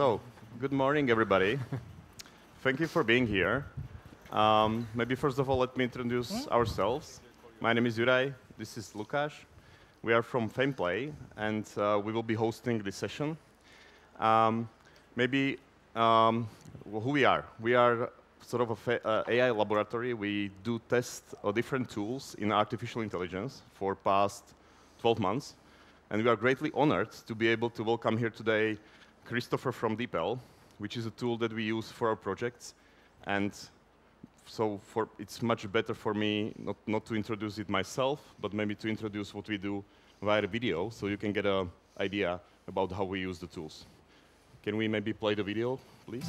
So, good morning, everybody. Thank you for being here. Maybe first of all, let me introduce ourselves. My name is Juraj. This is Lukáš. We are from FamePlay, and we will be hosting this session. Who we are. We are sort of an AI laboratory. We do test different tools in artificial intelligence for past 12 months. And we are greatly honored to be able to welcome here today Christopher from DeepL, which is a tool that we use for our projects. And so it's much better for me not to introduce it myself, but maybe to introduce what we do via video, so you can get an idea about how we use the tools. Can we maybe play the video, please?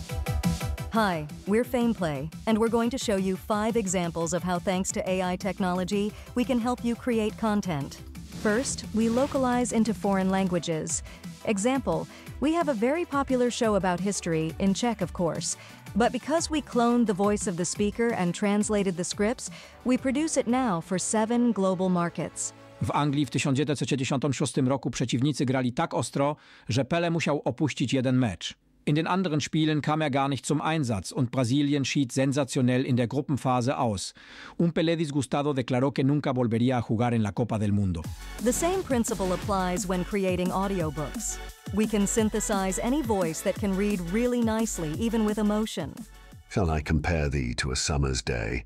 Hi, we're FamePlay, and we're going to show you 5 examples of how, thanks to AI technology, we can help you create content. First, we localize into foreign languages. Example, we have a very popular show about history, in Czech of course, but because we cloned the voice of the speaker and translated the scripts, we produce it now for 7 global markets. W Anglii w 1966 roku przeciwnicy grali tak ostro, że Pelé musiał opuścić jeden mecz. In den anderen Spielen kam gar nicht zum Einsatz und Brasilien schied sensationell in der Gruppenphase aus. Pelé disgustado declaró que nunca volvería a jugar en la Copa del Mundo. The same principle applies when creating audiobooks. We can synthesize any voice that can read really nicely, even with emotion. Shall I compare thee to a summer's day?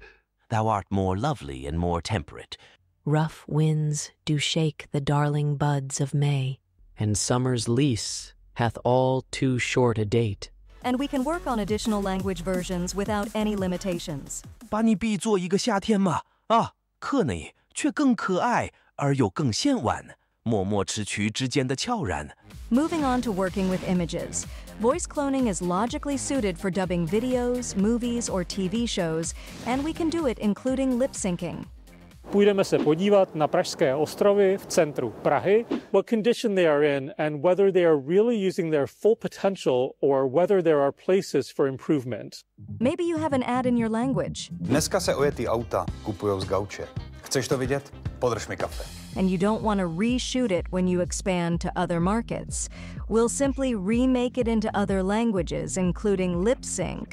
Thou art more lovely and more temperate. Rough winds do shake the darling buds of May, and summer's lease hath all too short a date. And we can work on additional language versions without any limitations. 把你比作一个夏天嘛，可呢，却更可爱而又更线婉，默默齿渠之间的悄然。 Moving on to working with images. Voice cloning is logically suited for dubbing videos, movies, or TV shows, and we can do it including lip syncing. Půjdeme se podívat na pražské ostrovy v centru Prahy, what condition they are in and whether they are really using their full potential or whether there are places for improvement. Maybe you have an ad in your language. Dneska se ojetý auta kupujou z gauče. Chceš to vidět? Podrž mi kafe. And you don't want to reshoot it when you expand to other markets. We'll simply remake it into other languages, including lip sync.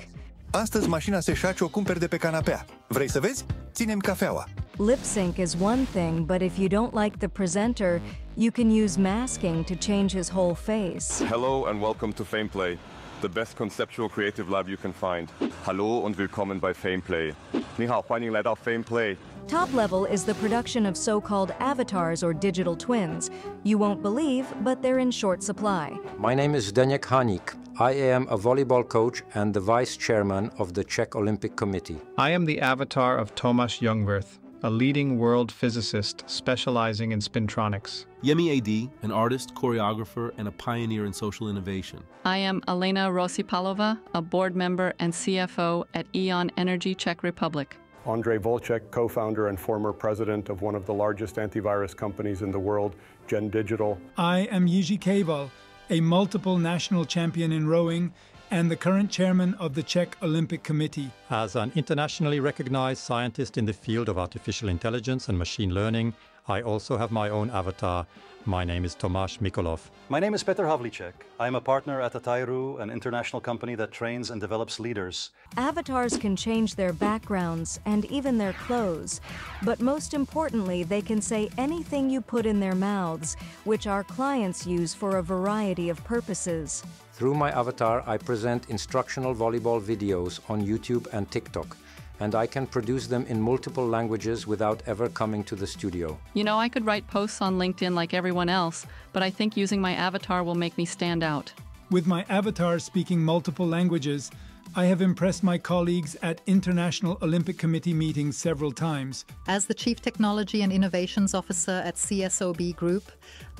Astăzi mașina se șace o cumperi de pe canapea. Vrei să vezi? Ținem cafeaua. Lip sync is one thing, but if you don't like the presenter, you can use masking to change his whole face. Hello and welcome to FamePlay, the best conceptual creative lab you can find. Hallo und willkommen bei FamePlay. 你好，欢迎来到 FamePlay. Top level is the production of so-called avatars or digital twins. You won't believe, but they're in short supply. My name is Zdeněk Haník. I am a volleyball coach and the vice chairman of the Czech Olympic Committee. I am the avatar of Tomáš Jungwirth, a leading world physicist specializing in spintronics. Yemi AD, an artist, choreographer, and a pioneer in social innovation. I am Elena Rosipalova, a board member and CFO at Eon Energy Czech Republic. Andrei Volchek, co-founder and former president of one of the largest antivirus companies in the world, Gen Digital. I am Jiří Kejbal, a multiple national champion in rowing and the current chairman of the Czech Olympic Committee. As an internationally recognized scientist in the field of artificial intelligence and machine learning, I also have my own avatar. My name is Tomáš Mikolov. My name is Petr Havlíček. I am a partner at Atairu, an international company that trains and develops leaders. Avatars can change their backgrounds and even their clothes, but most importantly, they can say anything you put in their mouths, which our clients use for a variety of purposes. Through my avatar, I present instructional volleyball videos on YouTube and TikTok, and I can produce them in multiple languages without ever coming to the studio. You know, I could write posts on LinkedIn like everyone else, but I think using my avatar will make me stand out. With my avatar speaking multiple languages, I have impressed my colleagues at International Olympic Committee meetings several times. As the Chief Technology and Innovations Officer at CSOB Group,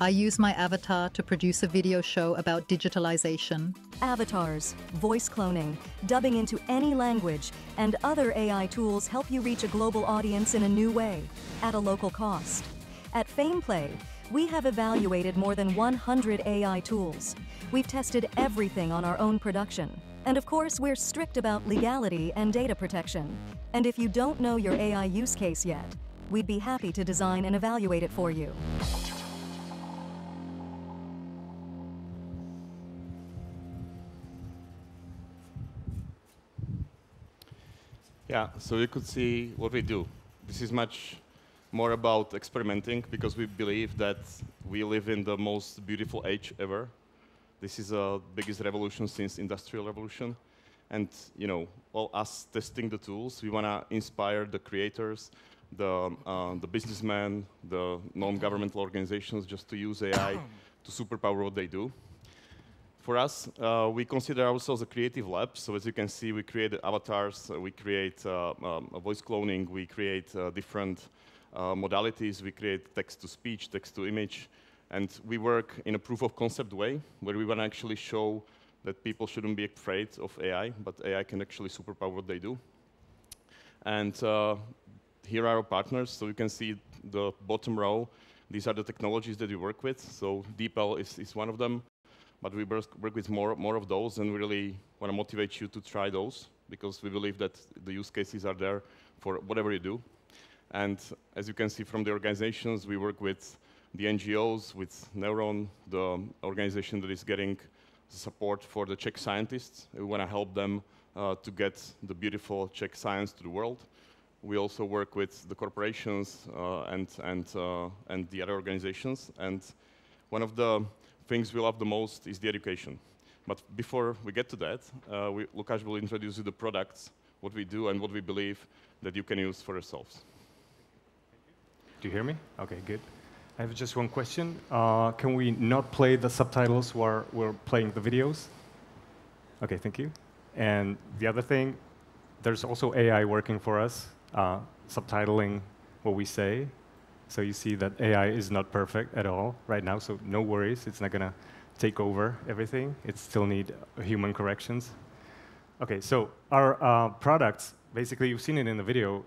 I use my avatar to produce a video show about digitalization. Avatars, voice cloning, dubbing into any language, and other AI tools help you reach a global audience in a new way, at a local cost. At FamePlay, we have evaluated more than 100 AI tools. We've tested everything on our own production. And of course, we're strict about legality and data protection. And if you don't know your AI use case yet, we'd be happy to design and evaluate it for you. Yeah, so you could see what we do. This is much more about experimenting because we believe that we live in the most beautiful age ever. This is the biggest revolution since Industrial Revolution. And all us testing the tools, we want to inspire the creators, the businessmen, the non-governmental organizations just to use AI to superpower what they do. For us, we consider ourselves a creative lab. So as you can see, we create avatars, we create voice cloning, we create different modalities, we create text-to-speech, text-to-image, and we work in a proof-of-concept way, where we want to actually show that people shouldn't be afraid of AI, but AI can actually superpower what they do. And here are our partners. So you can see the bottom row. These are the technologies that we work with. So DeepL is one of them. But we work with more of those, and we really want to motivate you to try those, because we believe that the use cases are there for whatever you do. And as you can see from the organizations, we work with the NGOs, with Neuron, the organization that is getting support for the Czech scientists. We want to help them to get the beautiful Czech science to the world. We also work with the corporations and the other organizations. And one of the things we love the most is the education. But before we get to that, Lukáš will introduce you the products, what we do and what we believe that you can use for yourselves. Do you hear me? Okay, good. I have just one question. Can we not play the subtitles while we're playing the videos? Okay, thank you. And the other thing, there's also AI working for us, subtitling what we say. So you see that AI is not perfect at all right now, so no worries. It's not going to take over everything. It still needs human corrections. Okay, so our products, basically you've seen it in the video,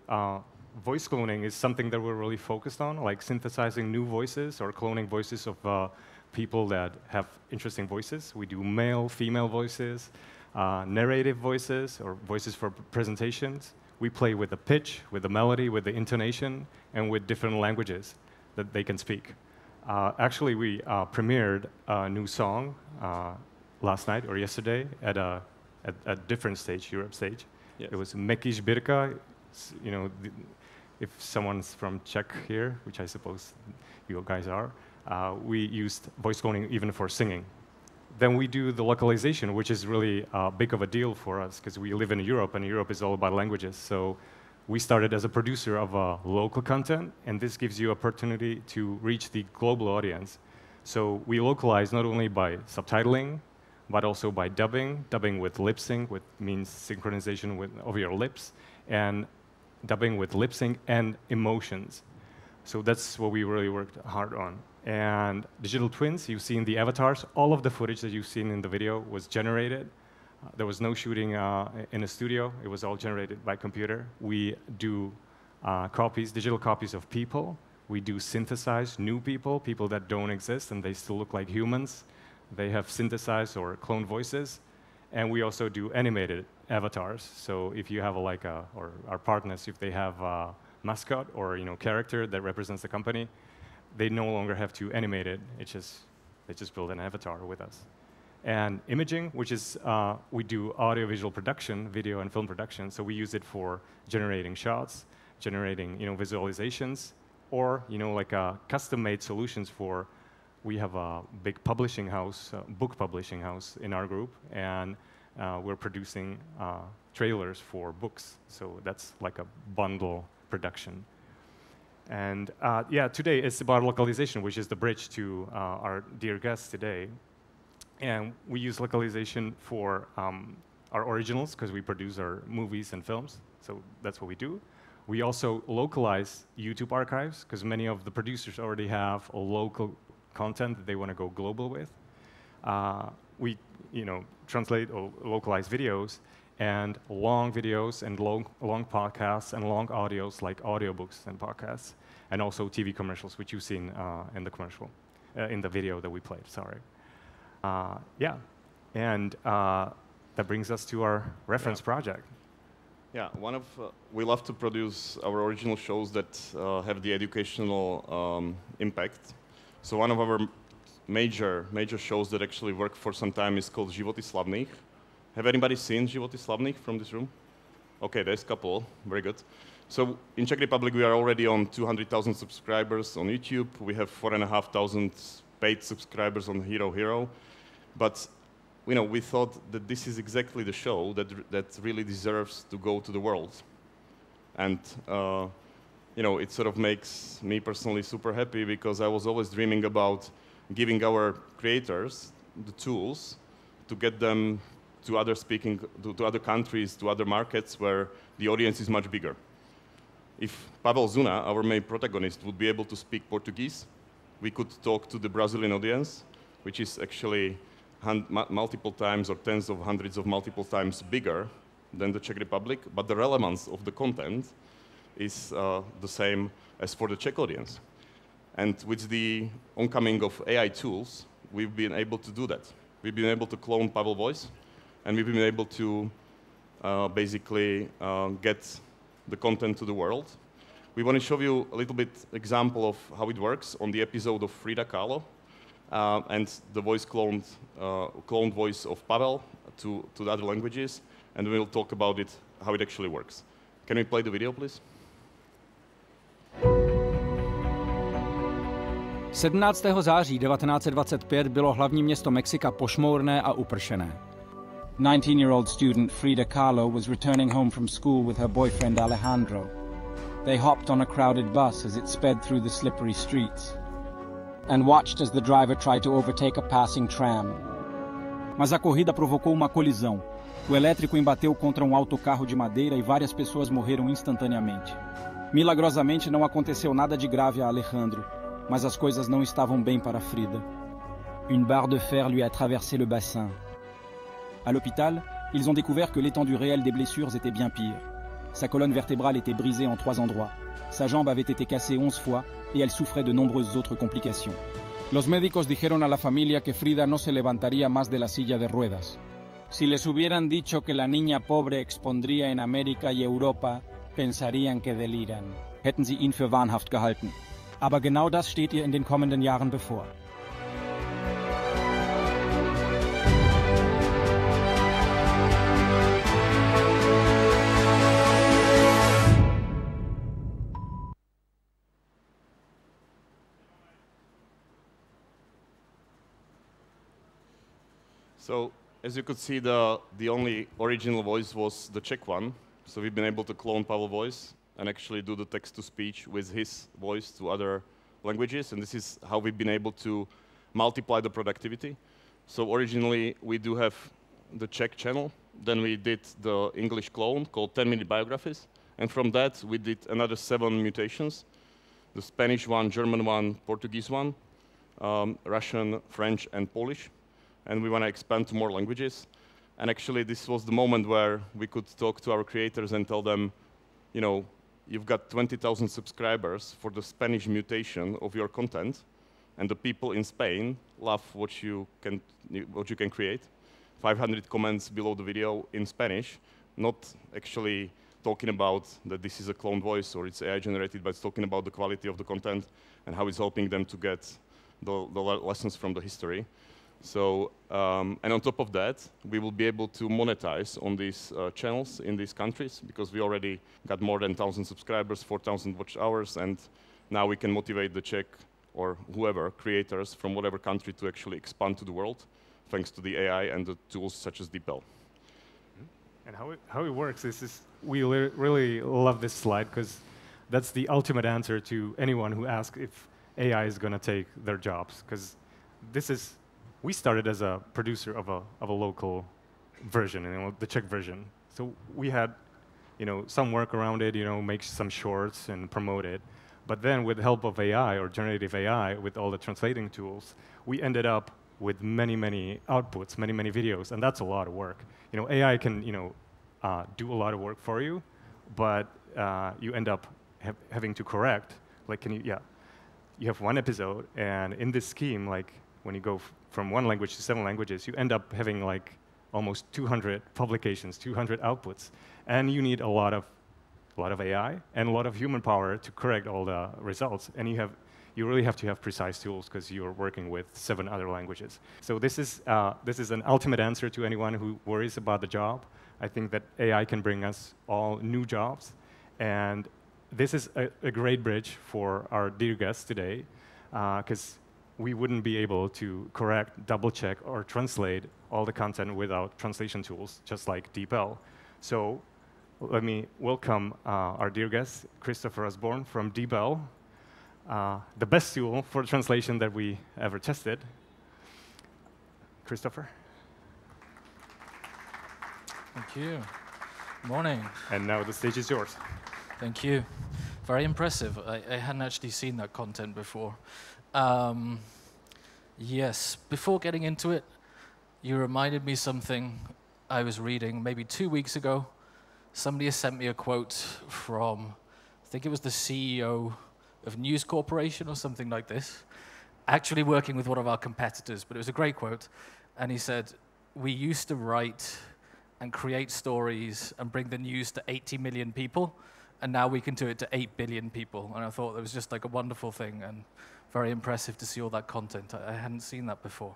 voice cloning is something that we're really focused on, like synthesizing new voices or cloning voices of people that have interesting voices. We do male, female voices, narrative voices, or voices for presentations. We play with the pitch, with the melody, with the intonation, and with different languages that they can speak. Actually, we premiered a new song last night or yesterday at a different stage, Europe stage. Yes. It was Meky Sbírka. If someone's from Czech here, which I suppose you guys are, we used voice cloning even for singing. Then we do the localization, which is really big of a deal for us because we live in Europe, and Europe is all about languages. So we started as a producer of local content, and this gives you opportunity to reach the global audience. So we localize not only by subtitling, but also by dubbing with lip sync, which means synchronization of your lips, and dubbing with lip sync and emotions. So that's what we really worked hard on. And digital twins, you've seen the avatars. All of the footage that you've seen in the video was generated. There was no shooting in a studio. It was all generated by computer. We do digital copies of people. We do synthesize new people that don't exist and they still look like humans. They have synthesized or cloned voices. And we also do animated avatars. So if you have or our partners, if they have a mascot or character that represents the company, they no longer have to animate it. They just build an avatar with us. And imaging, which is we do audiovisual production, video and film production. So we use it for generating shots, generating visualizations, or custom-made solutions for. We have a big publishing house, book publishing house in our group, and we're producing trailers for books. So that's like a bundle production. And today it's about localization, which is the bridge to our dear guest today. And we use localization for our originals, because we produce our movies and films. So that's what we do. We also localize YouTube archives, because many of the producers already have a local content that they want to go global with. We translate or localize videos, and long videos and long podcasts and long audios like audiobooks and podcasts, and also TV commercials, which you've seen in the commercial, in the video that we played, sorry. And that brings us to our reference project. Yeah, we love to produce our original shows that have the educational impact. So one of our major shows that actually worked for some time is called Životy slavných. Have anybody seen Životy slavných from this room? Okay, there's a couple. Very good. So in Czech Republic, we are already on 200,000 subscribers on YouTube. We have 4,500 paid subscribers on Hero. But we thought that this is exactly the show that really deserves to go to the world. And it sort of makes me personally super happy because I was always dreaming about giving our creators the tools to get them to other countries, to other markets where the audience is much bigger. If Pavel Zuna, our main protagonist, would be able to speak Portuguese, we could talk to the Brazilian audience, which is actually multiple times or tens of hundreds of multiple times bigger than the Czech Republic, but the relevance of the content is the same as for the Czech audience. And with the oncoming of AI tools, we've been able to do that. We've been able to clone Pavel's voice, and we've been able to basically get the content to the world. We want to show you a little bit example of how it works on the episode of Frida Kahlo, and the voice cloned voice of Pavel to the other languages, and we'll talk about it, how it actually works. Can we play the video, please? 17. září 1925 bylo hlavní město Mexika pošmourné a upršené. 19-year-old student Frida Kahlo was returning home from school with her boyfriend Alejandro. They hopped on a crowded bus as it sped through the slippery streets and watched as the driver tried to overtake a passing tram. Mas a corrida provocou uma colisão. O elétrico embateu contra um autocarro de madeira e várias pessoas morreram instantaneamente. Milagrosamente não aconteceu nada de grave a Alejandro, mas as coisas não estavam bem para Frida. Une barre de fer lui a traversé le bassin. À l'hôpital, ils ont découvert que l'étendue réelle des blessures était bien pire. Sa colonne vertébrale était brisée en 3 endroits. Sa jambe avait été cassée 11 fois et elle souffrait de nombreuses autres complications. Los médicos dijeron a la familia que Frida no se levantaría más de la silla de ruedas. Si les hubieran dicho que la niña pobre expondría en América y Europa, pensarían que deliran. Hätten sie ihn für wahnhaft gehalten. Aber genau das steht ihr in den kommenden Jahren bevor. So, as you could see, the only original voice was the Czech one. So we've been able to clone Pavel's voice and actually do the text-to-speech with his voice to other languages. And this is how we've been able to multiply the productivity. So originally, we do have the Czech channel. Then we did the English clone called 10-minute biographies. And from that, we did another 7 mutations. The Spanish one, German one, Portuguese one, Russian, French, and Polish. And we want to expand to more languages. And actually, this was the moment where we could talk to our creators and tell them, you've got 20,000 subscribers for the Spanish mutation of your content, and the people in Spain love what you can create. 500 comments below the video in Spanish, not actually talking about that this is a cloned voice or it's AI generated, but it's talking about the quality of the content and how it's helping them to get the lessons from the history. So, and on top of that, we will be able to monetize on these channels in these countries because we already got more than 1,000 subscribers, 4,000 watch hours, and now we can motivate the Czech or whoever, creators from whatever country to actually expand to the world thanks to the AI and the tools such as DeepL. And how it works is we really love this slide because that's the ultimate answer to anyone who asks if AI is going to take their jobs. Because we started as a producer of a local version, the Czech version. So we had, some work around it, make some shorts and promote it. But then with the help of AI or generative AI, with all the translating tools, we ended up with many, many outputs, many, many videos, and that's a lot of work. AI can, do a lot of work for you, but you end up having to correct. Like, you have one episode, and in this scheme, like when you go from one language to 7 languages, you end up having like almost 200 publications, 200 outputs, and you need a lot of AI and a lot of human power to correct all the results. And you you really have to have precise tools because you're working with 7 other languages. So this is an ultimate answer to anyone who worries about the job. I think that AI can bring us all new jobs. And this is a great bridge for our dear guests today, because we wouldn't be able to correct, double-check, or translate all the content without translation tools, just like DeepL. So let me welcome our dear guest, Christopher Osborne from DeepL, the best tool for translation that we ever tested. Christopher. Thank you. Morning. And now the stage is yours. Thank you. Very impressive. I hadn't actually seen that content before. Yes, before getting into it, you reminded me something I was reading maybe 2 weeks ago. Somebody has sent me a quote from, I think it was the CEO of News Corporation or something like this, actually working with one of our competitors, but it was a great quote. And he said, we used to write and create stories and bring the news to 80 million people, and now we can do it to 8 billion people. And I thought that was just like a wonderful thing and very impressive to see all that content. I hadn't seen that before.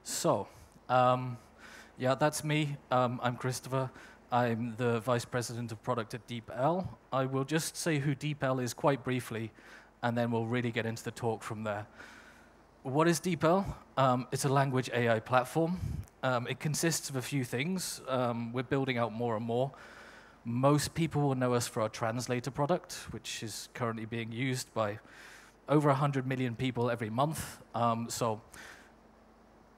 So, yeah, that's me. I'm Christopher. I'm the Vice President of Product at DeepL. I will just say who DeepL is quite briefly, and then we'll really get into the talk from there. What is DeepL? It's a language AI platform. It consists of a few things. We're building out more and more. Most people will know us for our translator product, which is currently being used by over 100 million people every month. So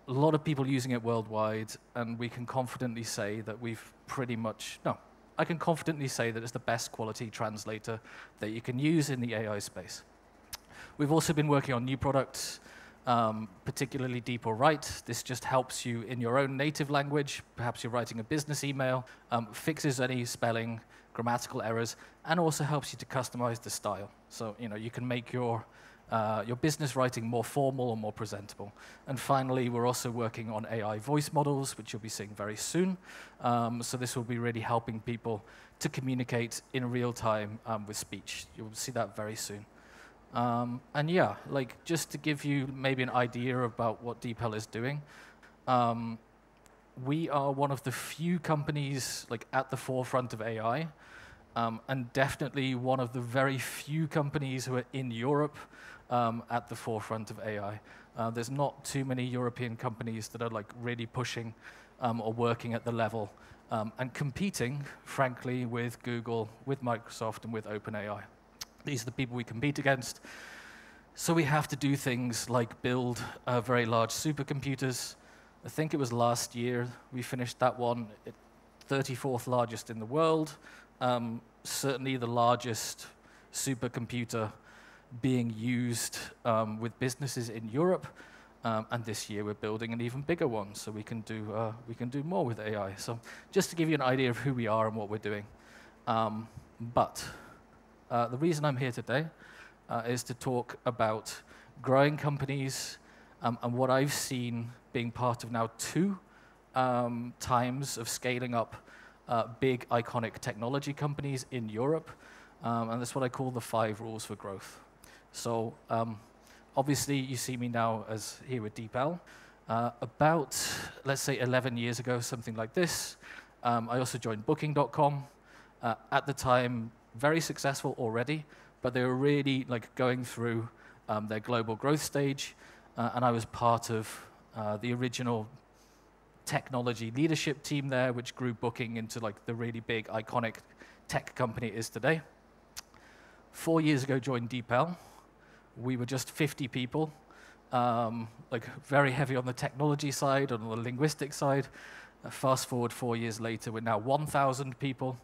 a lot of people using it worldwide, and we can confidently say that we've pretty much, no, I can confidently say that it's the best quality translator that you can use in the AI space. We've also been working on new products, particularly DeepL Write. This just helps you in your own native language. Perhaps you're writing a business email, fixes any spelling, grammatical errors, and also helps you to customize the style. So you can make your business writing more formal or more presentable. And finally, we're also working on AI voice models, which you'll be seeing very soon. So this will be really helping people to communicate in real time with speech. You'll see that very soon. And yeah, like just to give you maybe an idea about what DeepL is doing, we are one of the few companies like at the forefront of AI, and definitely one of the very few companies who are in Europe at the forefront of AI. There's not too many European companies that are like really pushing or working at the level and competing, frankly, with Google, with Microsoft, and with OpenAI. These are the people we compete against. So we have to do things like build very large supercomputers. I think it was last year we finished that one, 34th largest in the world. Certainly the largest supercomputer being used with businesses in Europe. And this year we're building an even bigger one, so we can do more with AI. So just to give you an idea of who we are and what we're doing. The reason I'm here today is to talk about growing companies and what I've seen being part of now 2 times of scaling up big, iconic technology companies in Europe. And that's what I call the 5 rules for growth. So obviously, you see me now as here with DeepL. About, let's say, 11 years ago, something like this, I also joined Booking.com. At the time, very successful already, but they were really like going through their global growth stage, and I was part of the original technology leadership team there, which grew Booking into like the really big, iconic tech company it is today. 4 years ago, joined DeepL. We were just 50 people, like very heavy on the technology side, on the linguistic side. Fast forward 4 years later, we're now 1,000 people.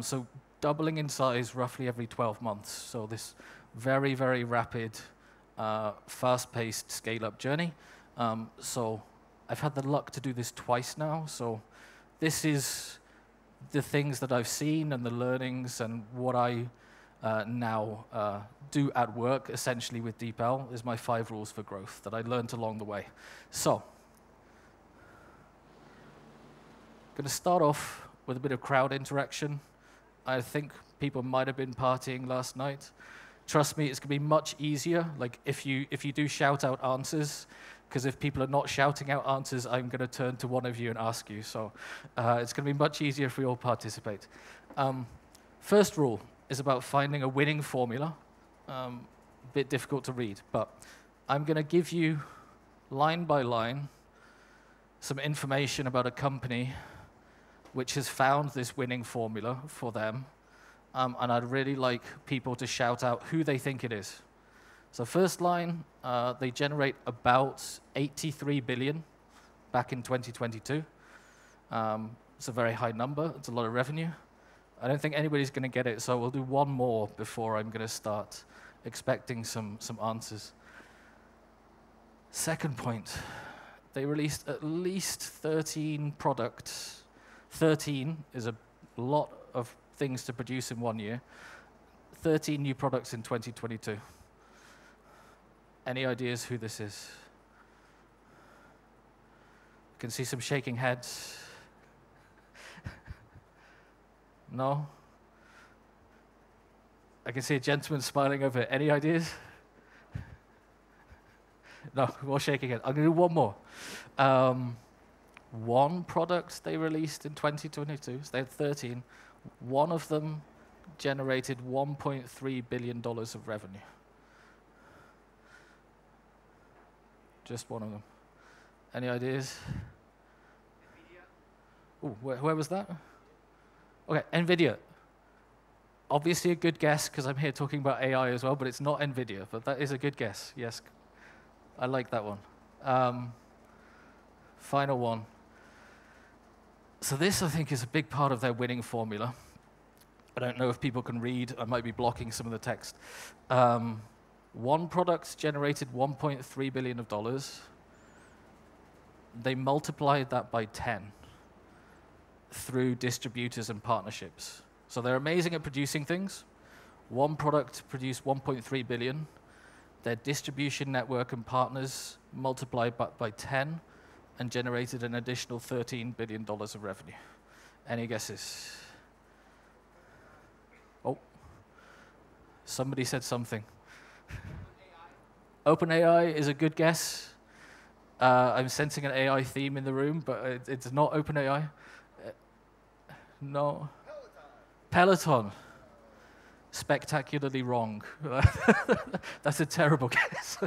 So doubling in size roughly every 12 months. So this very, very rapid, fast-paced scale-up journey. So I've had the luck to do this twice now. So this is the things that I've seen and the learnings and what I now do at work, essentially with DeepL, is my 5 rules for growth that I learned along the way. So I'm going to start off with a bit of crowd interaction. I think people might have been partying last night. trust me, it's going to be much easier. Like if you do shout out answers, because if people are not shouting out answers, I'm going to turn to one of you and ask you. So it's going to be much easier if we all participate. First rule is about finding a winning formula. A bit difficult to read, but I'm going to give you, line by line, some information about a company which has found this winning formula for them. And I'd really like people to shout out who they think it is. So first line, they generate about 83 billion back in 2022. It's a very high number. It's a lot of revenue. I don't think anybody's going to get it, so we'll do one more before I'm going to start expecting some answers. Second point, they released at least 13 products. 13 is a lot of things to produce in 1 year. 13 new products in 2022. Any ideas who this is? I can see some shaking heads. No? I can see a gentleman smiling over it. Any ideas? No, more shaking head. I'm going to do one more. One product they released in 2022, so they had 13. One of them generated $1.3 billion of revenue. Just one of them. Any ideas? Ooh, where was that? Okay, NVIDIA. Obviously a good guess, because I'm here talking about AI as well, but it's not NVIDIA, but that is a good guess, yes. I like that one. Final one. So this, I think, is a big part of their winning formula. I don't know if people can read. I might be blocking some of the text. One product generated $1.3 billion. They multiplied that by 10 through distributors and partnerships. So they're amazing at producing things. One product produced 1.3 billion. Their distribution network and partners multiplied by 10 and generated an additional $13 billion of revenue. Any guesses? Oh, somebody said something. OpenAI is a good guess. I'm sensing an AI theme in the room, but it's not OpenAI. No. Peloton. Spectacularly wrong. That's a terrible guess.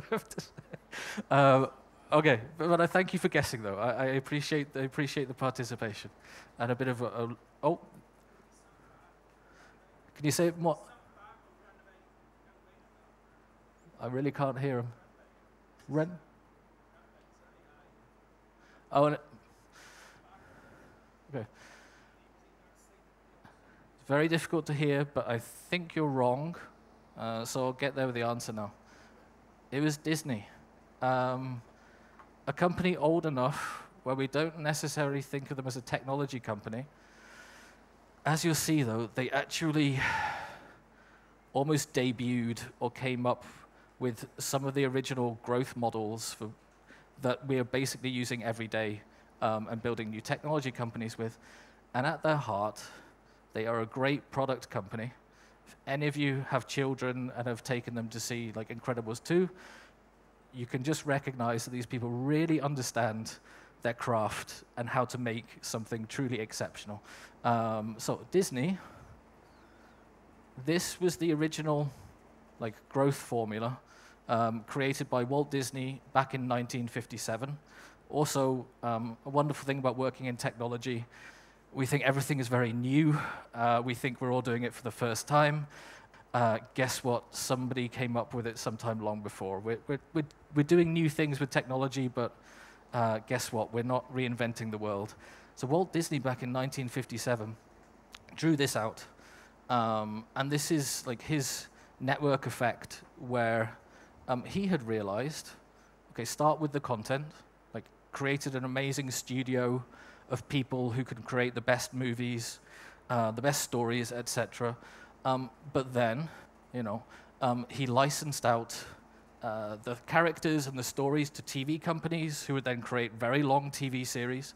Okay, but I thank you for guessing, though. I appreciate the participation and a bit of a oh. Can you say it more? I really can't hear him. Ren? Oh, okay. It's very difficult to hear, but I think you're wrong. So I'll get there with the answer now. It was Disney. A company old enough where we don't necessarily think of them as a technology company. As you'll see, though, they actually almost debuted or came up with some of the original growth models that we are basically using every day and building new technology companies with. And at their heart, they are a great product company. If any of you have children and have taken them to see like Incredibles 2, you can just recognize that these people really understand their craft and how to make something truly exceptional. So Disney, this was the original like growth formula created by Walt Disney back in 1957. Also, a wonderful thing about working in technology, we think everything is very new. We think we're all doing it for the first time. Guess what? Somebody came up with it sometime long before. We're doing new things with technology, but guess what? We're not reinventing the world. So Walt Disney back in 1957 drew this out. And this is like his network effect where he had realized, okay, start with the content, like created an amazing studio of people who can create the best movies, the best stories, etc. But then, he licensed out the characters and the stories to TV companies who would then create very long TV series.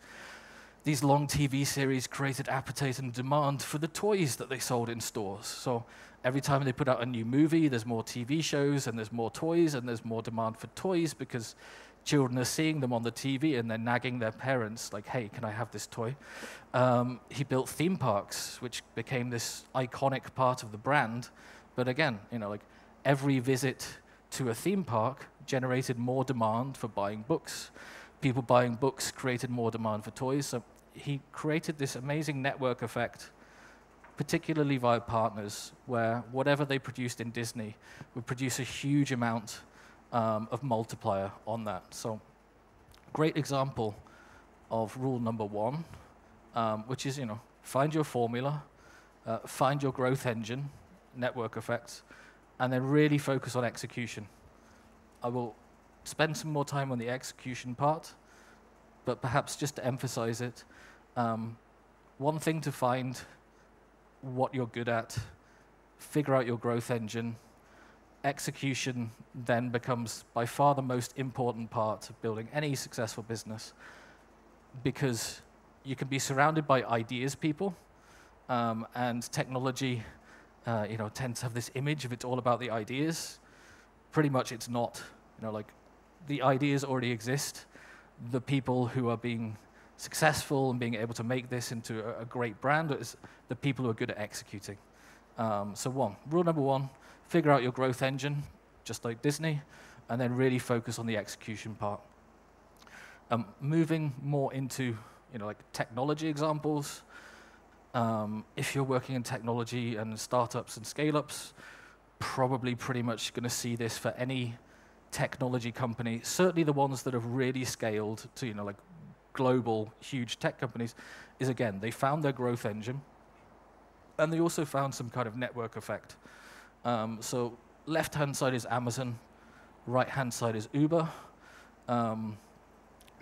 these long TV series created appetite and demand for the toys that they sold in stores. So every time they put out a new movie, there's more TV shows and there's more toys and there's more demand for toys because children are seeing them on the TV and they're nagging their parents like, hey, can I have this toy? He built theme parks, which became this iconic part of the brand. But again, you know, like every visit to a theme park generated more demand for buying books. People buying books created more demand for toys. So he created this amazing network effect, particularly via partners, where whatever they produced in Disney would produce a huge amount of multiplier on that. So great example of rule number 1, which is, you know, find your formula, find your growth engine, network effects, and then really focus on execution. I will spend some more time on the execution part, but perhaps just to emphasize it, one thing to find what you're good at, figure out your growth engine. Execution then becomes by far the most important part of building any successful business, because you can be surrounded by ideas people, and technology you know, tends to have this image of it's all about the ideas. Pretty much it's not. You know, like the ideas already exist. The people who are being successful and being able to make this into a great brand is the people who are good at executing. So rule number 1, figure out your growth engine, just like Disney, and then really focus on the execution part. Moving more into, you know, like technology examples. If you're working in technology and startups and scale-ups, probably pretty much going to see this for any technology company, certainly the ones that have really scaled to, you know, like global, huge tech companies, is again, they found their growth engine, and they also found some kind of network effect. So left-hand side is Amazon, right-hand side is Uber.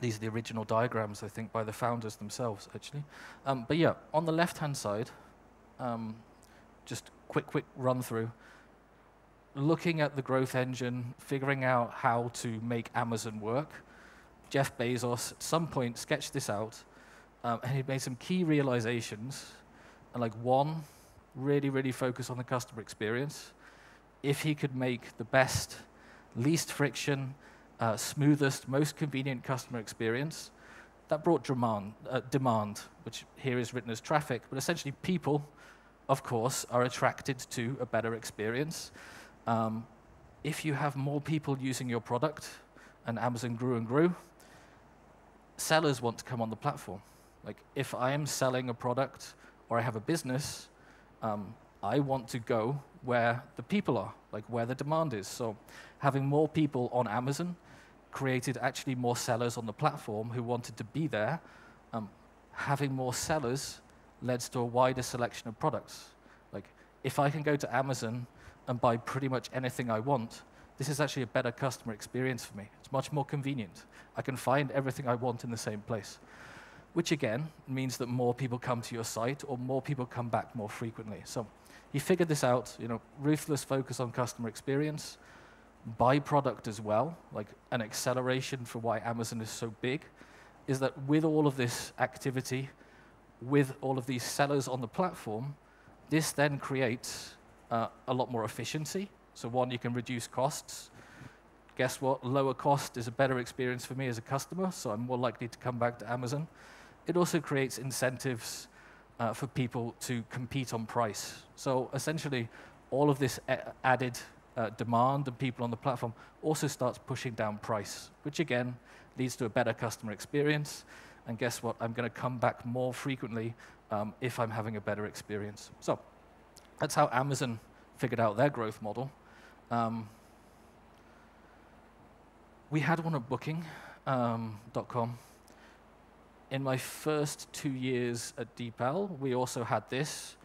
These are the original diagrams, I think, by the founders themselves, actually. But yeah, on the left-hand side, just quick run through, looking at the growth engine, figuring out how to make Amazon work. Jeff Bezos at some point sketched this out, and he made some key realizations. And like 1, really focus on the customer experience. If he could make the best, least friction, smoothest, most convenient customer experience, that brought demand, which here is written as traffic, but essentially people, of course, are attracted to a better experience. If you have more people using your product, and Amazon grew and grew, sellers want to come on the platform. Like if I am selling a product or I have a business, I want to go where the people are, like where the demand is. So having more people on Amazon created actually more sellers on the platform who wanted to be there. Having more sellers led to a wider selection of products. Like if I can go to Amazon and buy pretty much anything I want, this is actually a better customer experience for me. It's much more convenient. I can find everything I want in the same place, which again means that more people come to your site or more people come back more frequently. So he figured this out, you know, ruthless focus on customer experience, by product as well, like an acceleration for why Amazon is so big, is that with all of this activity, with all of these sellers on the platform, this then creates a lot more efficiency. So 1, you can reduce costs. Guess what? Lower cost is a better experience for me as a customer, so I'm more likely to come back to Amazon. It also creates incentives for people to compete on price. So essentially, all of this added demand and people on the platform also starts pushing down price, which again leads to a better customer experience. And guess what? I'm going to come back more frequently if I'm having a better experience. So that's how Amazon figured out their growth model. We had one at Booking.com. In my first 2 years at DeepL, we also had this.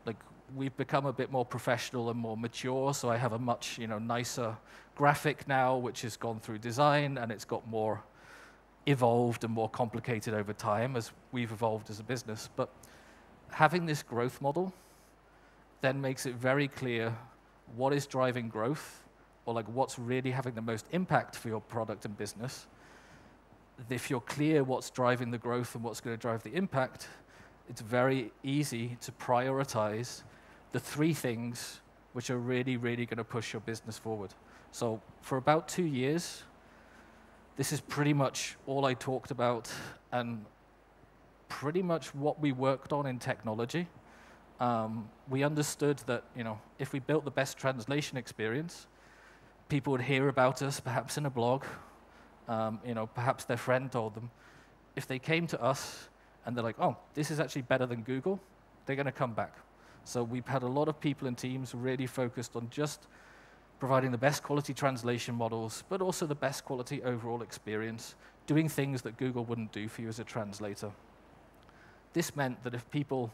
Like, we've become a bit more professional and more mature, so I have a much, you know, nicer graphic now, which has gone through design, and it's got more evolved and more complicated over time as we've evolved as a business. But having this growth model then makes it very clear what is driving growth, or like what's really having the most impact for your product and business. if you're clear what's driving the growth and what's going to drive the impact, it's very easy to prioritize the 3 things which are really, really going to push your business forward. So for about 2 years, this is pretty much all I talked about and pretty much what we worked on in technology. We understood that, if we built the best translation experience, people would hear about us, perhaps in a blog, perhaps their friend told them. If they came to us and they're like, oh, this is actually better than Google, they're going to come back. So we've had a lot of people and teams really focused on just providing the best quality translation models, but also the best quality overall experience, doing things that Google wouldn't do for you as a translator. This meant that if people,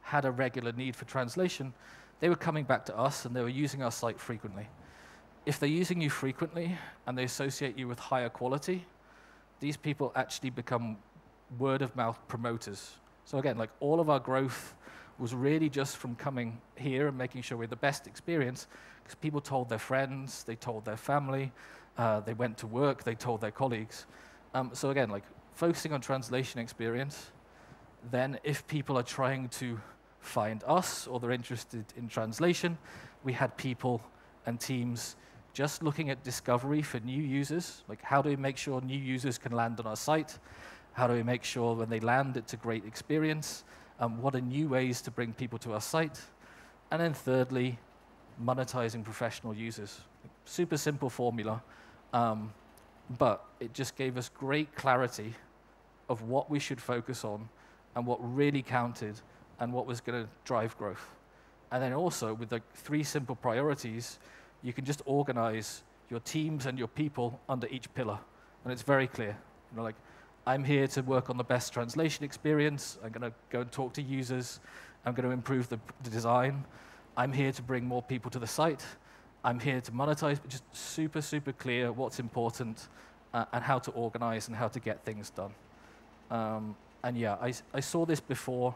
had a regular need for translation, they were coming back to us and they were using our site frequently. If they're using you frequently and they associate you with higher quality, these people actually become word-of-mouth promoters. So again, like all of our growth was really just from coming here and making sure we had the best experience, because people told their friends, they told their family, they went to work, they told their colleagues. So again, like focusing on translation experience, then if people are trying to find us or they're interested in translation, we had people and teams just looking at discovery for new users, like how do we make sure new users can land on our site? How do we make sure when they land it's a great experience? What are new ways to bring people to our site? And then thirdly, monetizing professional users. Super simple formula, but it just gave us great clarity of what we should focus on and what really counted and what was going to drive growth. And then also with the 3 simple priorities, you can just organize your teams and your people under each pillar. And it's very clear. Like, I'm here to work on the best translation experience. I'm going to go and talk to users. I'm going to improve the design. I'm here to bring more people to the site. I'm here to monetize, but just super, super clear what's important and how to organize and how to get things done. And yeah, I saw this before.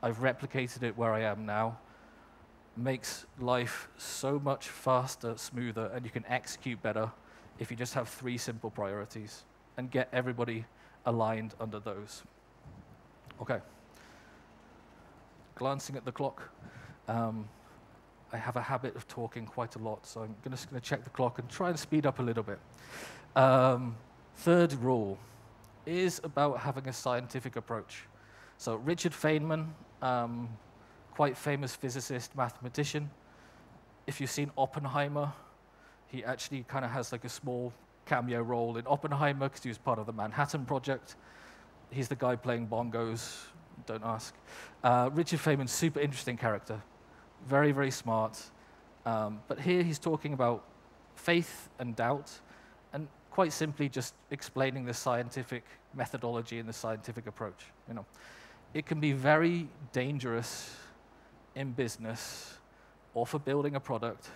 I've replicated it where I am now. Makes life so much faster, smoother, and you can execute better if you just have 3 simple priorities and get everybody aligned under those. Okay. Glancing at the clock, I have a habit of talking quite a lot, so I'm just going to check the clock and try and speed up a little bit. 3rd rule is about having a scientific approach. So Richard Feynman, quite famous physicist, mathematician. If you've seen Oppenheimer, he actually kind of has like a small cameo role in Oppenheimer because he was part of the Manhattan Project. He's the guy playing bongos, don't ask. Richard Feynman, super interesting character. Very, very smart. But here he's talking about faith and doubt, and quite simply just explaining the scientific methodology and the scientific approach. It can be very dangerous in business or for building a product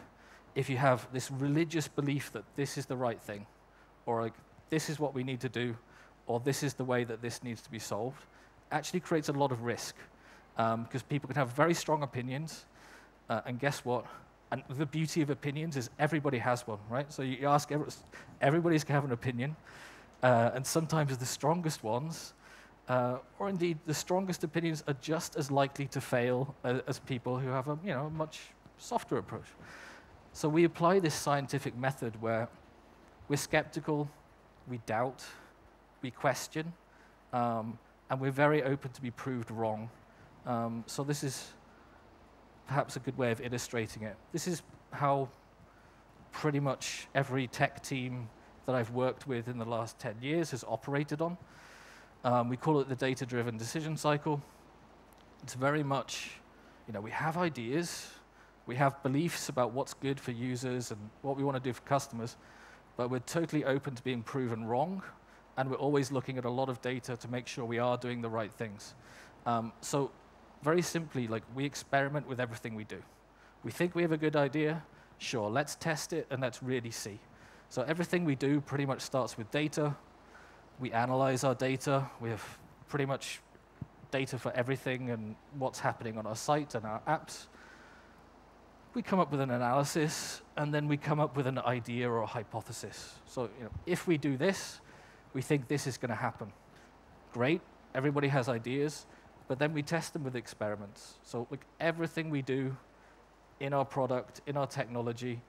if you have this religious belief that this is the right thing, or like, this is what we need to do, or this is the way that this needs to be solved. Actually creates a lot of risk because people can have very strong opinions, and guess what? And the beauty of opinions is everybody has one, right? So you ask, everybody's going to have an opinion, and sometimes the strongest ones, or indeed the strongest opinions, are just as likely to fail as people who have a much softer approach. So we apply this scientific method where we're skeptical, we doubt, we question, and we're very open to be proved wrong. So this is perhaps a good way of illustrating it. This is how pretty much every tech team that I've worked with in the last 10 years has operated on. We call it the data-driven decision cycle. It's very much, we have ideas, we have beliefs about what's good for users and what we want to do for customers, but we're totally open to being proven wrong, and we're always looking at a lot of data to make sure we are doing the right things. So very simply, like, we experiment with everything we do. We think we have a good idea, sure, let's test it and let's really see. So everything we do pretty much starts with data. We analyze our data. We have pretty much data for everything and what's happening on our site and our apps. We come up with an analysis, and then we come up with an idea or a hypothesis. So if we do this, we think this is going to happen. Great, everybody has ideas, but then we test them with experiments. So like everything we do in our product, in our technology,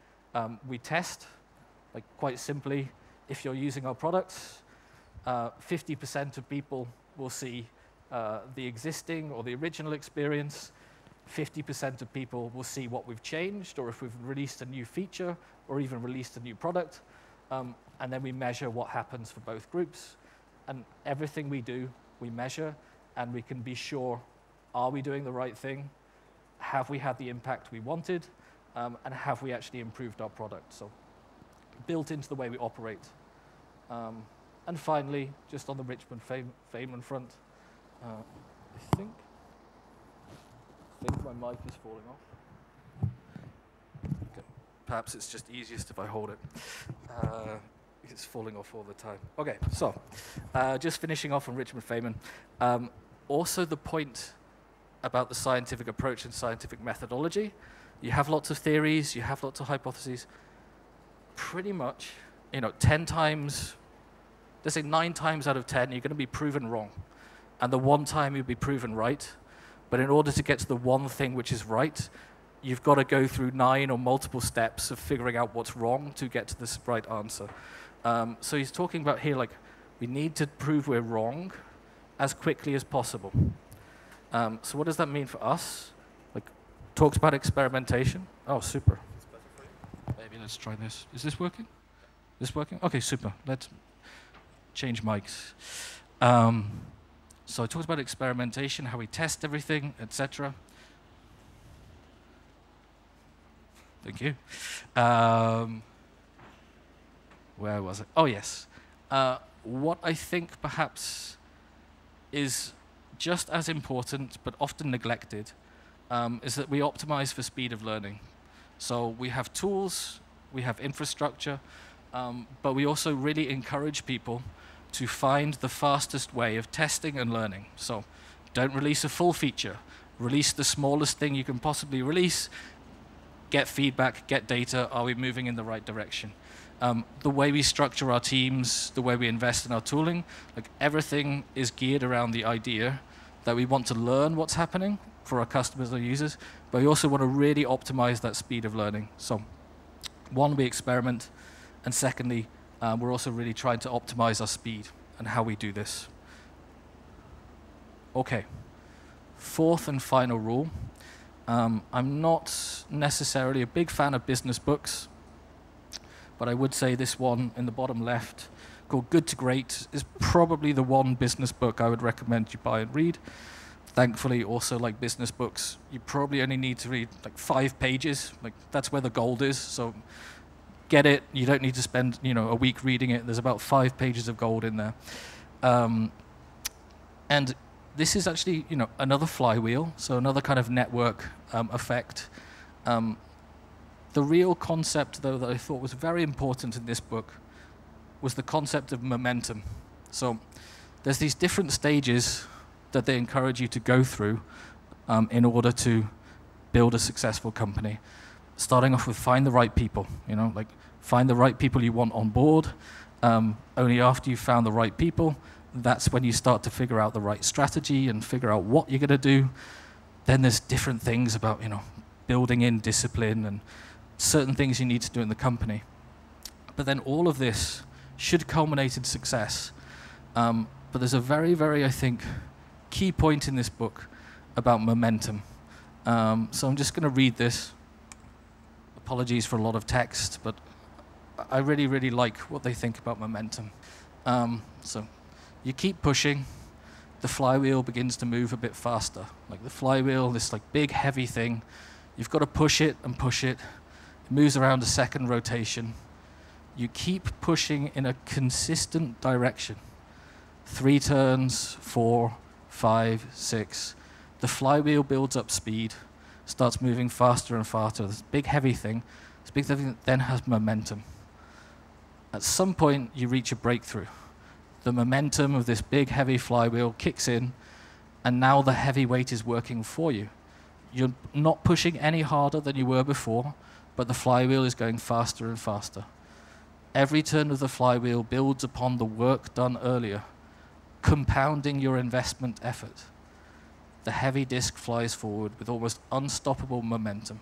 we test, like quite simply, if you're using our products, 50% of people will see the existing or the original experience, 50% of people will see what we've changed, or if we've released a new feature, or even released a new product, and then we measure what happens for both groups. And everything we do, we measure, and we can be sure, are we doing the right thing? Have we had the impact we wanted? And have we actually improved our product? So built into the way we operate. And finally, just on the Richmond-Feynman front, I think my mic is falling off. Okay. Perhaps it's just easiest if I hold it. It's falling off all the time. Okay, so just finishing off on Richmond-Feynman. Also the point about the scientific approach and scientific methodology. You have lots of theories, you have lots of hypotheses. Pretty much, 10 times, let's say 9 times out of 10, you're going to be proven wrong. And the one time you'll be proven right. But in order to get to the one thing which is right, you've got to go through 9 or multiple steps of figuring out what's wrong to get to the right answer. So he's talking about here, like, we need to prove we're wrong as quickly as possible. So what does that mean for us? Like, talks about experimentation. Oh, super. Maybe let's try this. Is this working? Is this working? Okay, super. Let's change mics. So it talks about experimentation, how we test everything, etc. Thank you. Where was it? Oh, yes. What I think perhaps is just as important, but often neglected, is that we optimize for speed of learning. So we have tools, we have infrastructure, but we also really encourage people to find the fastest way of testing and learning. So don't release a full feature. Release the smallest thing you can possibly release, get feedback, get data, are we moving in the right direction? The way we structure our teams, the way we invest in our tooling, like everything is geared around the idea that we want to learn what's happening for our customers or users, but we also want to really optimize that speed of learning. So one, we experiment, and secondly, we're also really trying to optimize our speed and how we do this. Okay, fourth and final rule. I'm not necessarily a big fan of business books, but I would say this one in the bottom left, called Good to Great, is probably the one business book I would recommend you buy and read. Thankfully, also like business books, you probably only need to read like 5 pages. Like that's where the gold is. So get it. You don't need to spend a week reading it. There's about 5 pages of gold in there. And this is actually another flywheel. So another kind of network effect. The real concept, though, that I thought was very important in this book was the concept of momentum. So there's these different stages that they encourage you to go through in order to build a successful company. Starting off with find the right people, like find the right people you want on board. Only after you've found the right people, that's when you start to figure out the right strategy and figure out what you're going to do. Then there's different things about, building in discipline and certain things you need to do in the company. But then all of this should culminate in success. But there's a very, very, I think, key point in this book about momentum. So I'm just going to read this. Apologies for a lot of text, but I really, really like what they think about momentum. So you keep pushing, the flywheel begins to move a bit faster. Like the flywheel, this like big, heavy thing, you've got to push it and push it. It moves around a second rotation. You keep pushing in a consistent direction. 3 turns, 4, 5, 6. The flywheel builds up speed, starts moving faster and faster. This big, heavy thing, this big thing then has momentum. At some point, you reach a breakthrough. The momentum of this big, heavy flywheel kicks in, and now the heavy weight is working for you. You're not pushing any harder than you were before, but the flywheel is going faster and faster. Every turn of the flywheel builds upon the work done earlier, compounding your investment effort. The heavy disk flies forward with almost unstoppable momentum.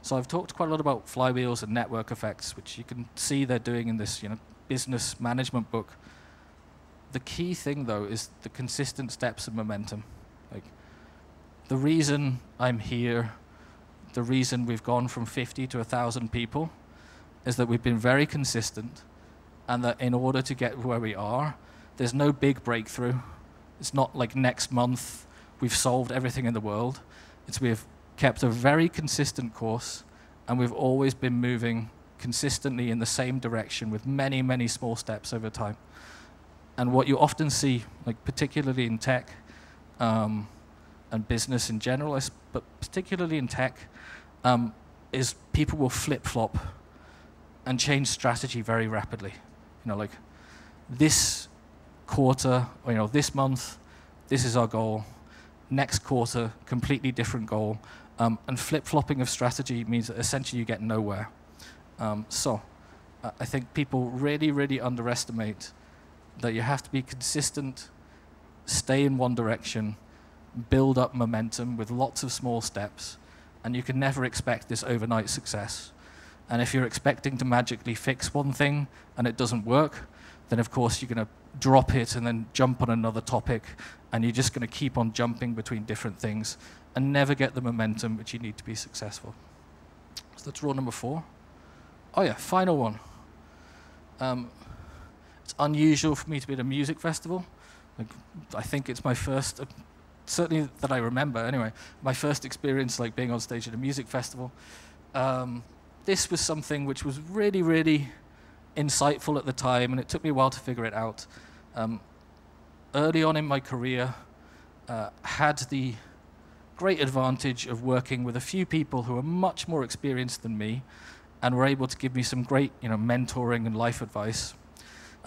So I've talked quite a lot about flywheels and network effects, which you can see they're doing in this, business management book. The key thing, though, is the consistent steps of momentum. Like, the reason I'm here, the reason we've gone from 50 to 1,000 people, is that we've been very consistent, and that in order to get where we are, there's no big breakthrough. It's not like next month we've solved everything in the world. It's we've kept a very consistent course, and we've always been moving consistently in the same direction with many, many small steps over time. And what you often see, like particularly in tech and business in general, but particularly in tech, is people will flip-flop and change strategy very rapidly. Like this quarter, or this month, this is our goal. Next quarter, completely different goal. And flip-flopping of strategy means that essentially you get nowhere. So I think people really, really underestimate that you have to be consistent, stay in one direction, build up momentum with lots of small steps, and you can never expect this overnight success. And if you're expecting to magically fix one thing and it doesn't work, then of course you're going to drop it and then jump on another topic, and you're just going to keep on jumping between different things and never get the momentum which you need to be successful. So that's rule number 4. Oh yeah, final one. It's unusual for me to be at a music festival. Like, I think it's my first, certainly that I remember anyway, my first experience like being on stage at a music festival. This was something which was really, really insightful at the time, and it took me a while to figure it out. Early on in my career, had the great advantage of working with a few people who were much more experienced than me and were able to give me some great mentoring and life advice.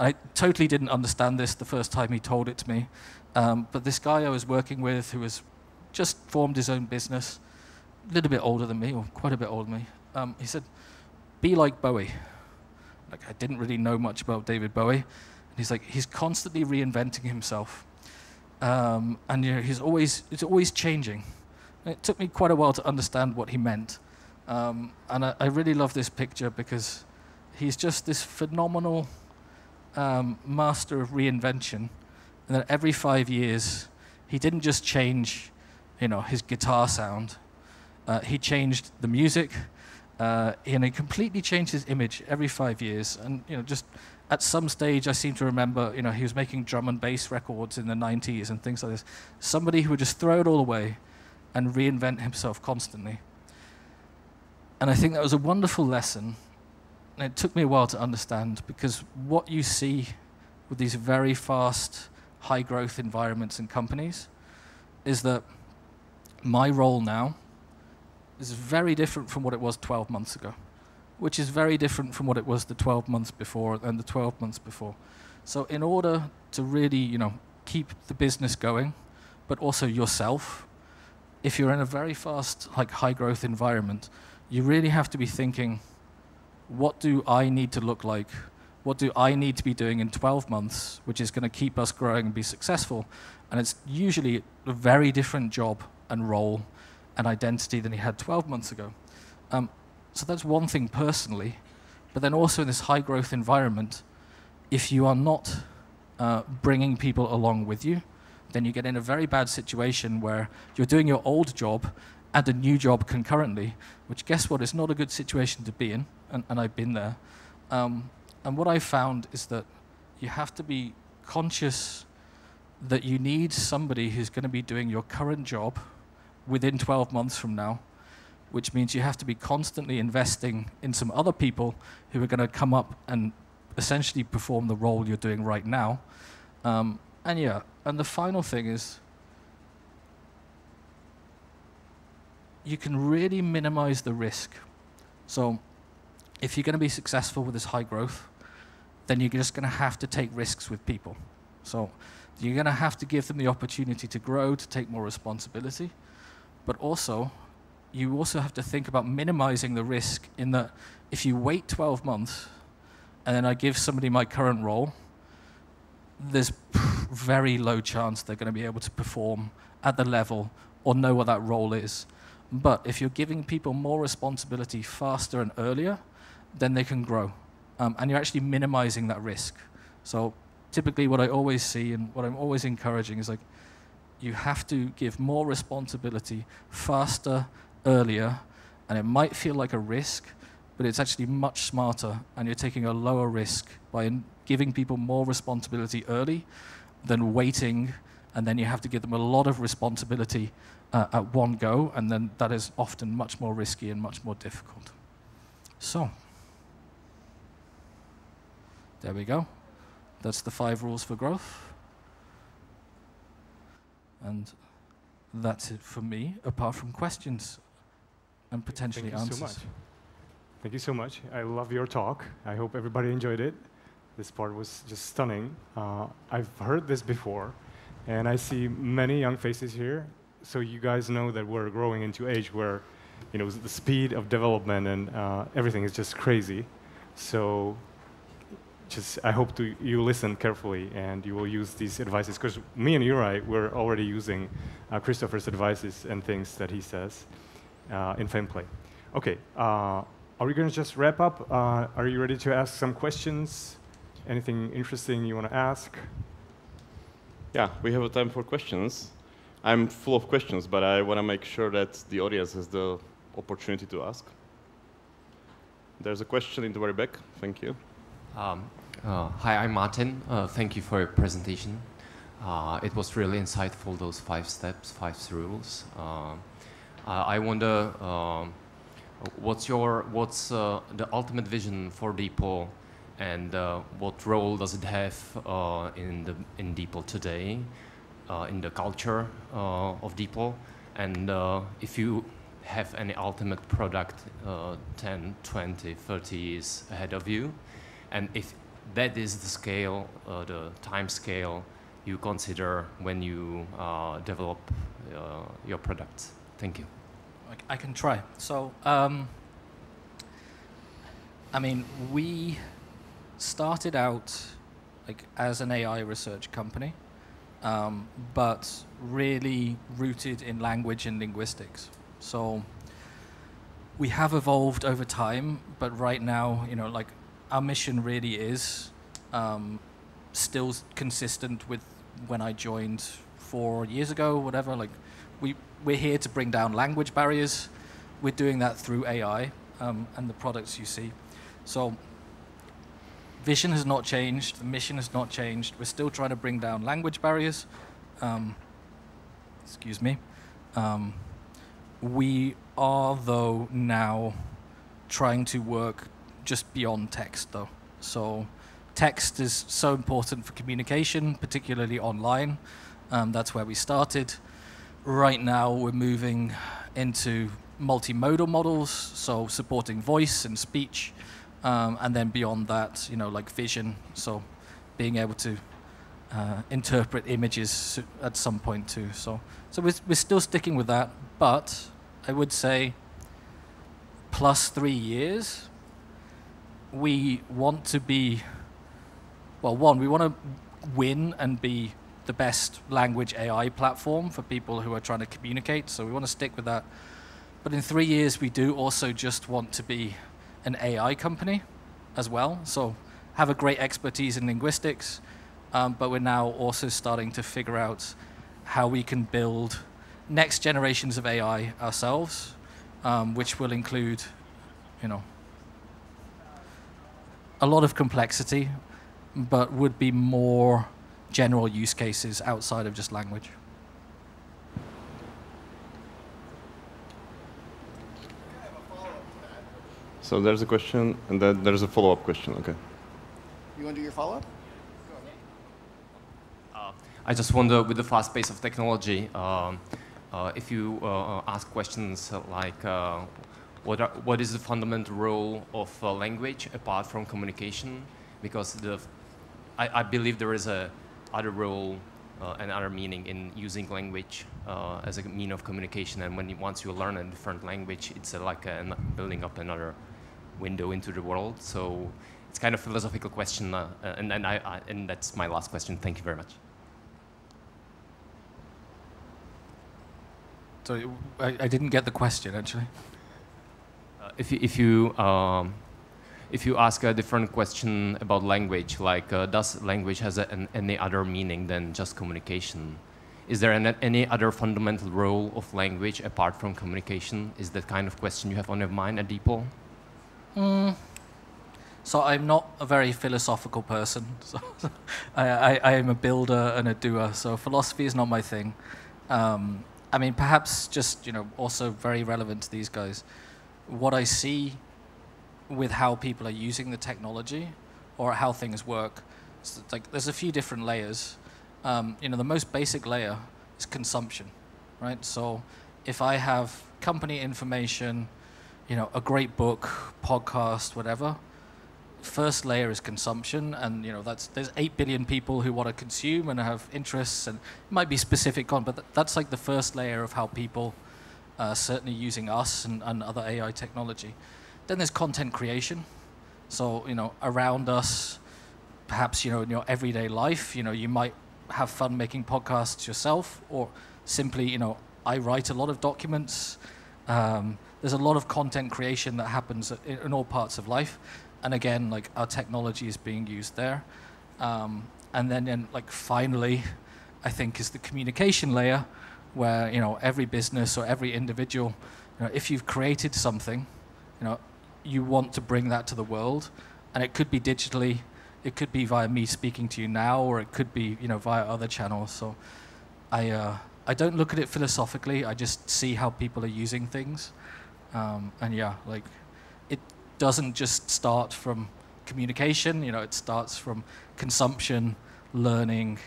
I totally didn't understand this the first time he told it to me, but this guy I was working with, who was just formed his own business, a little bit older than me, or quite a bit older than me, he said, be like Bowie. Like, I didn't really know much about David Bowie. And he's like, he's constantly reinventing himself. And it's always changing. And it took me quite a while to understand what he meant. And I really love this picture because he's just this phenomenal master of reinvention. And then every 5 years, he didn't just change, his guitar sound. He changed the music, and he completely changed his image every 5 years. And just at some stage, I seem to remember, he was making drum and bass records in the 90s and things like this. Somebody who would just throw it all away and reinvent himself constantly. And I think that was a wonderful lesson. And it took me a while to understand, because what you see with these very fast, high-growth environments and companies is that my role now is very different from what it was 12 months ago, which is very different from what it was the 12 months before and the 12 months before. So in order to really, keep the business going, but also yourself, if you're in a very fast, high-growth environment, you really have to be thinking, what do I need to look like? What do I need to be doing in 12 months, which is going to keep us growing and be successful? And it's usually a very different job and role and identity than he had 12 months ago. So that's one thing personally, but then also in this high-growth environment, if you are not bringing people along with you, then you get in a very bad situation where you're doing your old job and a new job concurrently, which, guess what, is not a good situation to be in, and I've been there. And what I found is that you have to be conscious that you need somebody who's going to be doing your current job within 12 months from now, which means you have to be constantly investing in some other people who are going to come up and essentially perform the role you're doing right now. And the final thing is, you can really minimize the risk. So if you're going to be successful with this high growth, then you're just going to have to take risks with people. So you're going to have to give them the opportunity to grow, to take more responsibility. But also, you also have to think about minimizing the risk in that if you wait 12 months, and then I give somebody my current role, there's very low chance they're going to be able to perform at the level or know what that role is. But if you're giving people more responsibility faster and earlier, then they can grow. And you're actually minimizing that risk. So typically what I always see and what I'm always encouraging is like, you have to give more responsibility faster, earlier, and it might feel like a risk, but it's actually much smarter, and you're taking a lower risk by giving people more responsibility early than waiting, and then you have to give them a lot of responsibility at one go, and then that is often much more risky and much more difficult. So, there we go. That's the 5 rules for growth. And that's it for me, apart from questions and potentially answers. Thank you so much. Thank you so much. I love your talk. I hope everybody enjoyed it. This part was just stunning. I've heard this before, and I see many young faces here. So you guys know that we're growing into age where, you know, the speed of development and everything is just crazy. So I hope you listen carefully and you will use these advices, because me and Uri, we're already using Christopher's advices and things that he says in FamePlay. Okay, are we going to just wrap up? Are you ready to ask some questions? Anything interesting you want to ask? Yeah, we have a time for questions. I'm full of questions, but I want to make sure that the audience has the opportunity to ask. There's a question in the very back. Thank you. Hi, I'm Martin. Thank you for your presentation. It was really insightful, those 5 steps, 5 rules. I wonder, what's the ultimate vision for DeepL, and what role does it have in DeepL today, in the culture of DeepL, and if you have any ultimate product 10, 20, 30 years ahead of you, and if that is the scale, the time scale you consider when you develop your products. Thank you. I can try. So, I mean, we started out like as an AI research company, but really rooted in language and linguistics. So we have evolved over time, but right now, you know, like our mission really is still consistent with when I joined 4 years ago, whatever. Like we're here to bring down language barriers. We're doing that through AI and the products you see. So vision has not changed. The mission has not changed. We're still trying to bring down language barriers. Excuse me. We are, though, now trying to work just beyond text, though. So text is so important for communication, particularly online. That's where we started. Right now, we're moving into multimodal models, so supporting voice and speech, and then beyond that, you know, like vision, so being able to interpret images at some point too. So we're still sticking with that, but I would say plus 3 years, we want to be, well, one, we want to win and be the best language AI platform for people who are trying to communicate, so we want to stick with that. But in 3 years, we do also just want to be an AI company as well, so have a great expertise in linguistics, but we're now also starting to figure out how we can build next generations of AI ourselves, which will include, you know, a lot of complexity, but would be more general use cases outside of just language. So there's a question, and then there's a follow-up question. Okay. You want to do your follow-up? I just wonder, with the fast pace of technology, if you ask questions like, what is the fundamental role of language apart from communication? Because I believe there is a other role and other meaning in using language as a mean of communication, and once you learn a different language, it's like building up another window into the world. So it's kind of a philosophical question, and that's my last question. Thank you very much. So I didn't get the question actually. If you ask a different question about language, like does language has any other meaning than just communication? Is there any other fundamental role of language apart from communication? Is that kind of question you have on your mind at DeepL? So I'm not a very philosophical person. So I am a builder and a doer. So philosophy is not my thing. I mean, perhaps just also very relevant to these guys. What I see with how people are using the technology or how things work, it's like there's a few different layers. The most basic layer is consumption, right? So if I have company information, a great book, podcast, whatever, first layer is consumption, and there's 8 billion people who want to consume and have interests, and it might be specific content, but that's like the first layer of how people certainly using us and other AI technology. Then there's content creation. So, around us, perhaps, in your everyday life, you might have fun making podcasts yourself, or simply, I write a lot of documents. There's a lot of content creation that happens in all parts of life. And again, like our technology is being used there. And then finally, I think is the communication layer, where every business or every individual, if you've created something, you want to bring that to the world, and it could be digitally, it could be via me speaking to you now, or it could be via other channels. So I don't look at it philosophically. I just see how people are using things, and yeah, like it doesn't just start from communication. It starts from consumption, learning,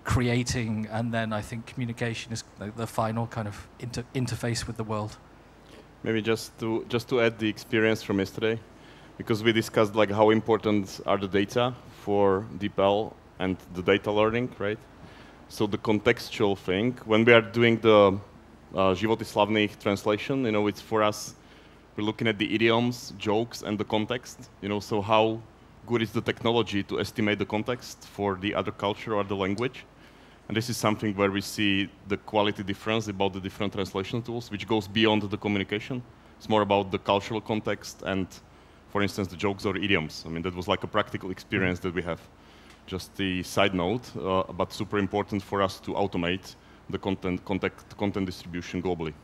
creating, and then I think communication is the final kind of interface with the world. Maybe just to add the experience from yesterday, because we discussed like how important are the data for DeepL and the data learning, right? So the contextual thing, when we are doing the životy slavných translation, it's for us, we're looking at the idioms, jokes, and the context. So how good is the technology to estimate the context for the other culture or the language? And this is something where we see the quality difference about the different translation tools, which goes beyond the communication. It's more about the cultural context and, for instance, the jokes or idioms. I mean, that was like a practical experience that we have. Just the side note, but super important for us to automate the content distribution globally.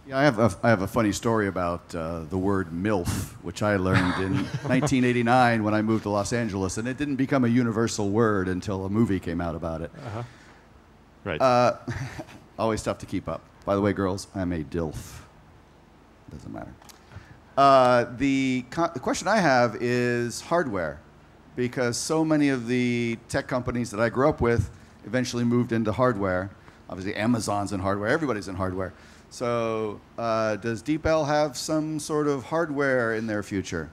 Yeah, I have a funny story about the word MILF, which I learned in 1989 when I moved to Los Angeles, and it didn't become a universal word until a movie came out about it. Right. Always tough to keep up. By the way, girls, I'm a DILF. Doesn't matter. The question I have is hardware, because so many of the tech companies that I grew up with eventually moved into hardware. Obviously, Amazon's in hardware. Everybody's in hardware. So does DeepL have some sort of hardware in their future?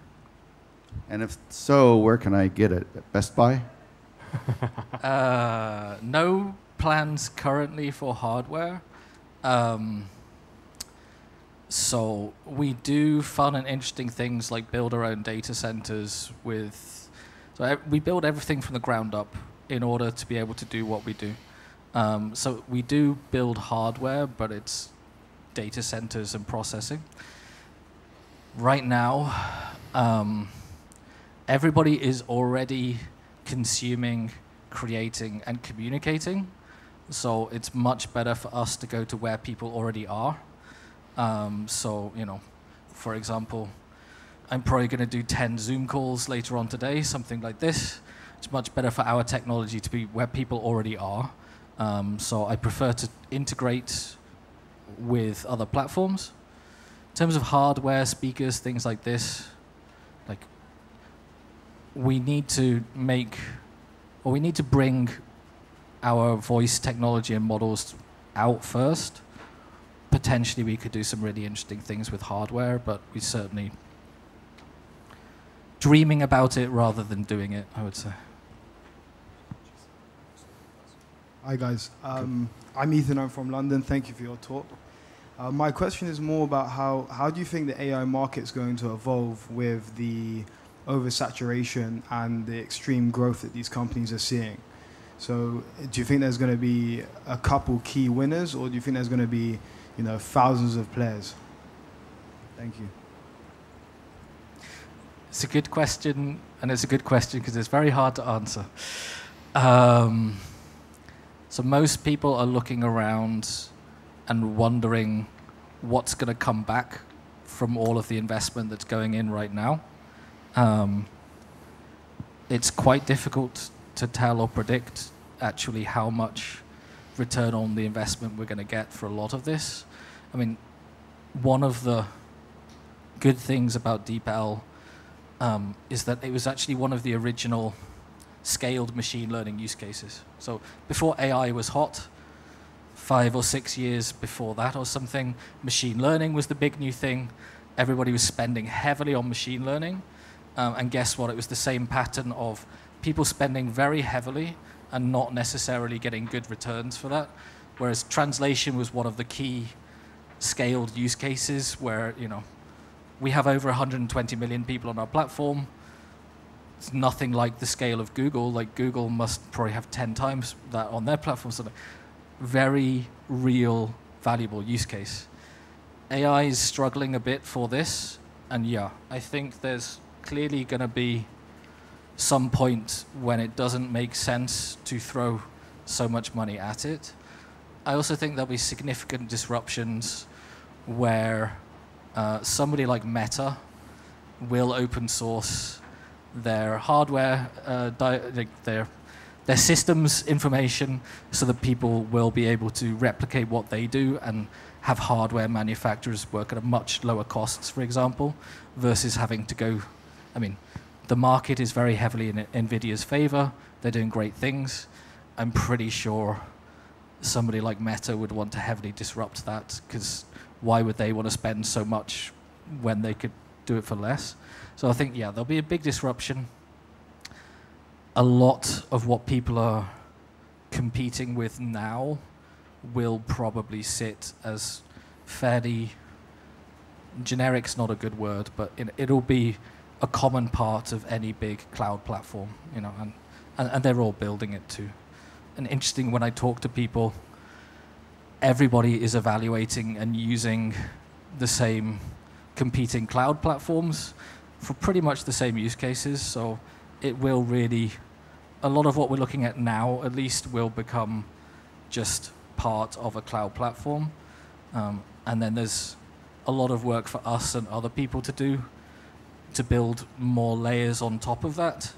And if so, where can I get it? At Best Buy? No plans currently for hardware. So we do fun and interesting things like build our own data centers with... So we build everything from the ground up in order to be able to do what we do. So we do build hardware, but it's data centers and processing. Right now, everybody is already consuming, creating, and communicating. So it's much better for us to go to where people already are. So, for example, I'm probably going to do 10 Zoom calls later on today, something like this. It's much better for our technology to be where people already are. So I prefer to integrate with other platforms. In terms of hardware, speakers, things like this, we need to bring our voice technology and models out first. Potentially we could do some really interesting things with hardware, but we certainly dreaming about it rather than doing it, I would say. Hi guys, I'm Ethan, I'm from London. Thank you for your talk. My question is more about how do you think the AI market is going to evolve with the oversaturation and the extreme growth that these companies are seeing? So do you think there's going to be a couple key winners, or do you think there's going to be, thousands of players? Thank you. It's a good question, and it's a good question because it's very hard to answer. So most people are looking around and wondering what's going to come back from all of the investment that's going in right now. It's quite difficult to tell or predict actually how much return on the investment we're going to get for a lot of this. I mean, one of the good things about DeepL is that it was actually one of the original scaled machine learning use cases. So before AI was hot, 5 or 6 years before that or something, machine learning was the big new thing. Everybody was spending heavily on machine learning. And guess what? It was the same pattern of people spending very heavily and not necessarily getting good returns for that. Whereas translation was one of the key scaled use cases where, we have over 120 million people on our platform. It's nothing like the scale of Google. Like Google must probably have 10 times that on their platform. So very real, valuable use case. AI is struggling a bit for this. And yeah, I think there's clearly going to be some point when it doesn't make sense to throw so much money at it. I also think there'll be significant disruptions where somebody like Meta will open source their hardware, their systems information, so that people will be able to replicate what they do and have hardware manufacturers work at a much lower costs, for example, versus having to go. I mean, the market is very heavily in NVIDIA's favor. They're doing great things. I'm pretty sure somebody like Meta would want to heavily disrupt that, because why would they want to spend so much when they could do it for less? So I think, yeah, there'll be a big disruption. A lot of what people are competing with now will probably sit as fairly, generic's not a good word, but it'll be a common part of any big cloud platform, and they're all building it too. And interesting, when I talk to people, everybody is evaluating and using the same competing cloud platforms for pretty much the same use cases. So it will really, a lot of what we're looking at now, at least, will become just part of a cloud platform. And then there's a lot of work for us and other people to do to build more layers on top of that,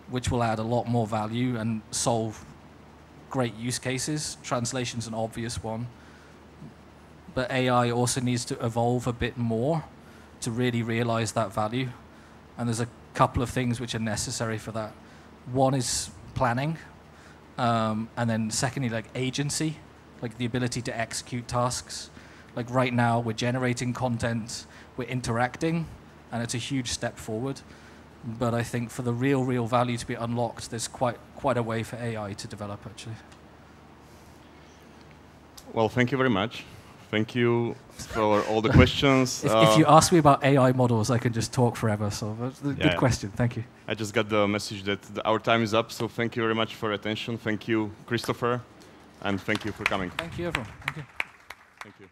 which will add a lot more value and solve great use cases. Translation's an obvious one. But AI also needs to evolve a bit more to really realize that value. And there's a couple of things which are necessary for that. One is planning. And then secondly, like agency, like the ability to execute tasks. Like right now, we're generating content, we're interacting, and it's a huge step forward. But I think for the real value to be unlocked, there's quite a way for AI to develop, actually. Well, thank you very much. Thank you for all the questions. If you ask me about AI models, I can just talk forever. So that's a good question. Thank you. I just got the message that our time is up. So thank you very much for your attention. Thank you, Christopher, and thank you for coming. Thank you, everyone. Thank you. Thank you.